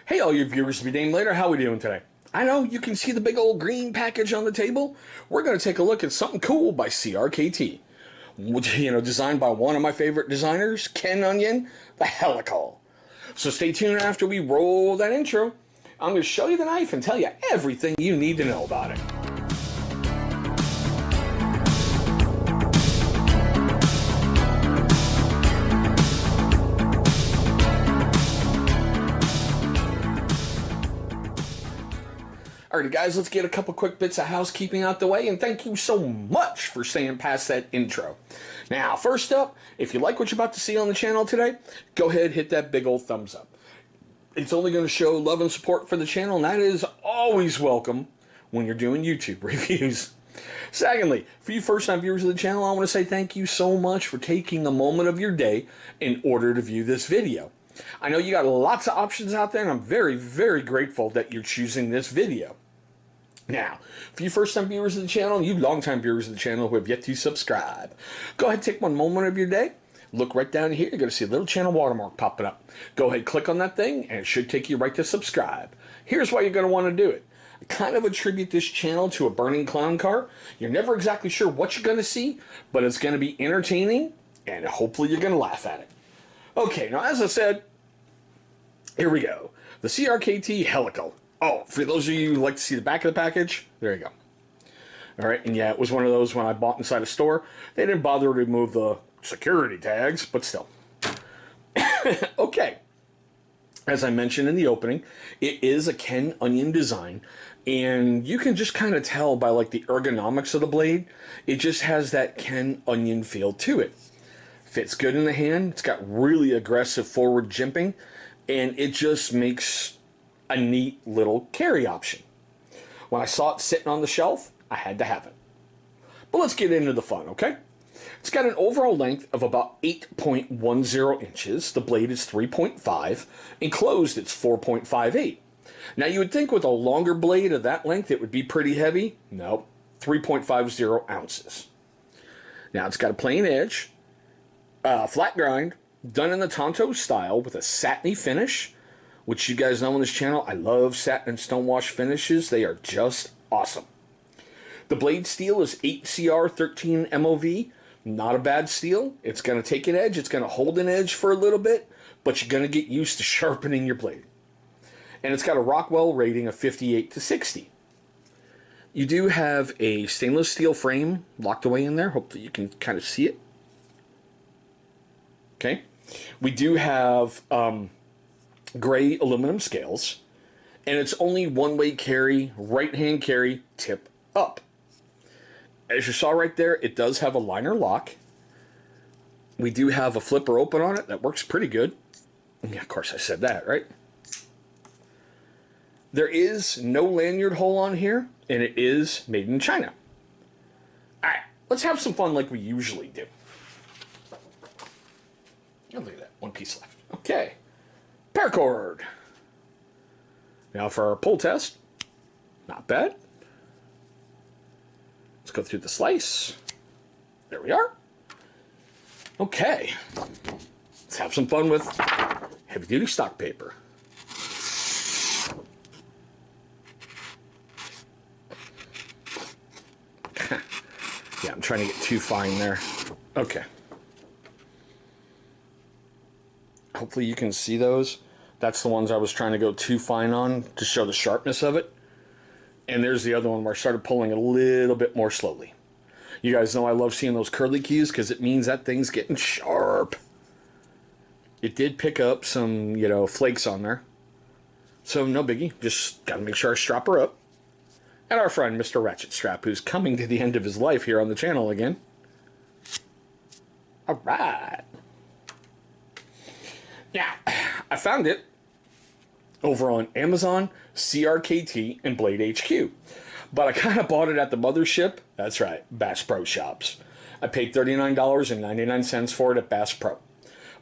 Hey, all you viewers to be named later, how we doing today? I know you can see the big old green package on the table. We're going to take a look at something cool by CRKT. Designed by one of my favorite designers, Ken Onion, the Helical. So stay tuned after we roll that intro. I'm going to show you the knife and tell you everything you need to know about it. Alrighty guys, let's get a couple quick bits of housekeeping out the way, and thank you so much for staying past that intro. Now, first up, if you like what you're about to see on the channel today, go ahead, hit that big old thumbs up. It's only going to show love and support for the channel, and that is always welcome when you're doing YouTube reviews. Secondly, for you first-time viewers of the channel, I want to say thank you so much for taking a moment of your day in order to view this video. I know you got lots of options out there, and I'm very, very grateful that you're choosing this video. Now, for you first-time viewers of the channel and you long-time viewers of the channel who have yet to subscribe, go ahead and take one moment of your day. Look right down here. You're going to see a little channel watermark popping up. Go ahead, click on that thing, and it should take you right to subscribe. Here's why you're going to want to do it. I kind of attribute this channel to a burning clown car. You're never exactly sure what you're going to see, but it's going to be entertaining, and hopefully you're going to laugh at it. Okay, now as I said, here we go. The CRKT Helical. Oh, for those of you who like to see the back of the package, there you go. All right, and yeah, it was one of those when I bought inside a store. They didn't bother to remove the security tags, but still. Okay. As I mentioned in the opening, it is a Ken Onion design, and you can just kind of tell by like the ergonomics of the blade, it just has that Ken Onion feel to it. Fits good in the hand. It's got really aggressive forward jimping, and it just makes a neat little carry option. When I saw it sitting on the shelf, I had to have it. But let's get into the fun, okay? It's got an overall length of about 8.10 inches. The blade is 3.5. Enclosed, it's 4.58. Now, you would think with a longer blade of that length, it would be pretty heavy. Nope, 3.50 ounces. Now, it's got a plain edge, flat grind, done in the Tonto style with a satiny finish, which you guys know on this channel, I love satin and stonewash finishes. They are just awesome. The blade steel is 8CR13 MOV. Not a bad steel. It's going to take an edge. It's going to hold an edge for a little bit, but you're going to get used to sharpening your blade. And it's got a Rockwell rating of 58 to 60. You do have a stainless steel frame locked away in there. Hopefully you can kind of see it. Okay. We do have gray aluminum scales, and it's only one-way carry, right-hand carry, tip up. As you saw right there, it does have a liner lock. We do have a flipper open on it that works pretty good. Yeah, of course I said that, right? There is no lanyard hole on here, and it is made in China. All right, let's have some fun like we usually do. Oh, look at that, one piece left. Okay. Paracord. Now for our pull test, not bad. Let's go through the slice. There we are. Okay. Let's have some fun with heavy duty stock paper. Yeah, I'm trying to get too fine there. Okay. Hopefully you can see those. That's the ones I was trying to go too fine on to show the sharpness of it. And there's the other one where I started pulling a little bit more slowly. You guys know I love seeing those curly keys because it means that thing's getting sharp. It did pick up some, flakes on there. So no biggie. Just got to make sure I strap her up. And our friend, Mr. Ratchet Strap, who's coming to the end of his life here on the channel again. All right. Now, I found it over on Amazon, CRKT, and Blade HQ. But I kind of bought it at the mothership. That's right, Bass Pro Shops. I paid $39.99 for it at Bass Pro.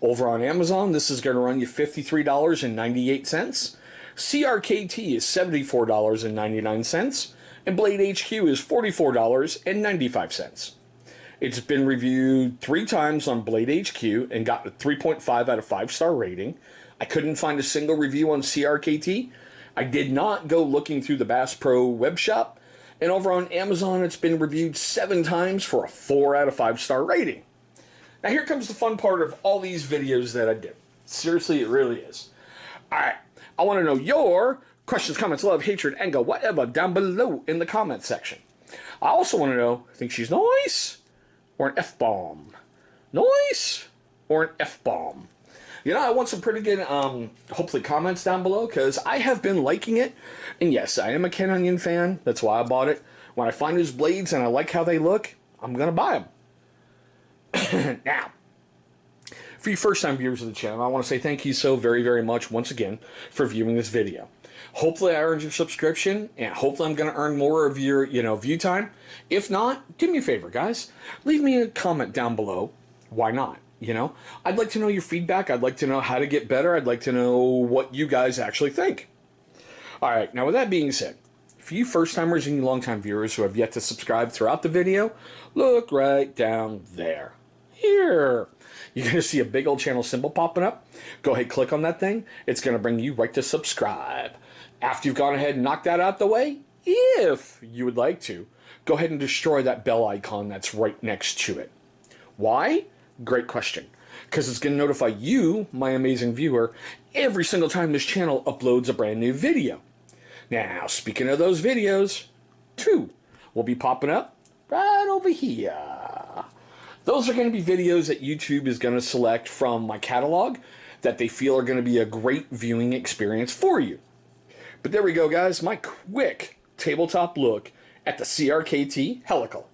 Over on Amazon, this is going to run you $53.98. CRKT is $74.99. And Blade HQ is $44.95. It's been reviewed 3 times on Blade HQ and got a 3.5 out of 5-star rating. I couldn't find a single review on CRKT. I did not go looking through the Bass Pro web shop. And over on Amazon, it's been reviewed 7 times for a 4 out of 5 star rating. Now here comes the fun part of all these videos that I do. Seriously, it really is. Alright, I want to know your questions, comments, love, hatred, anger, whatever, down below in the comment section. I also want to know, think she's nice or an F-bomb? Nice or an F-bomb? You know, I want some pretty good, hopefully, comments down below, because I have been liking it. And yes, I am a Ken Onion fan. That's why I bought it. When I find his blades and I like how they look, I'm going to buy them. Now, for you first-time viewers of the channel, I want to say thank you so very, very much once again for viewing this video. Hopefully I earned your subscription, and hopefully I'm going to earn more of your, view time. If not, do me a favor, guys. Leave me a comment down below. Why not? I'd like to know your feedback. I'd like to know how to get better. I'd like to know what you guys actually think. All right, now with that being said, for you first-timers and you long-time viewers who have yet to subscribe throughout the video, look right down there. Here. You're going to see a big old channel symbol popping up. Go ahead, click on that thing. It's going to bring you right to subscribe. After you've gone ahead and knocked that out the way, if you would like to, go ahead and destroy that bell icon that's right next to it. Why? Great question. Because it's going to notify you, my amazing viewer, every single time this channel uploads a brand new video. Now, speaking of those videos, 2 will be popping up right over here. Those are going to be videos that YouTube is going to select from my catalog that they feel are going to be a great viewing experience for you. But there we go, guys. My quick tabletop look at the CRKT Helical.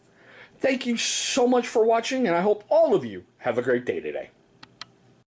Thank you so much for watching, and I hope all of you have a great day today.